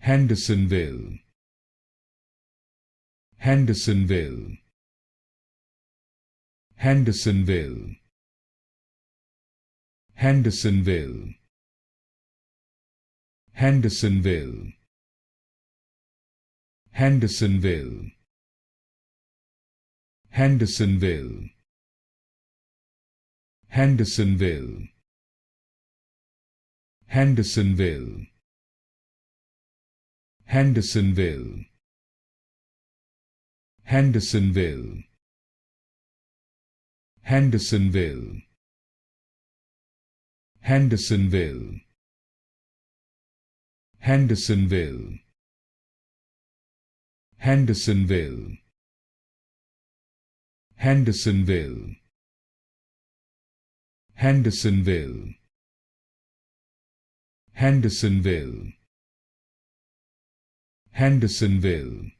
Hendersonville, Hendersonville, Hendersonville, Hendersonville, Hendersonville, Hendersonville, Hendersonville, Hendersonville, Hendersonville, Hendersonville, Hendersonville, Hendersonville, Hendersonville, Hendersonville, Hendersonville, Hendersonville, Hendersonville, Hendersonville, Hendersonville,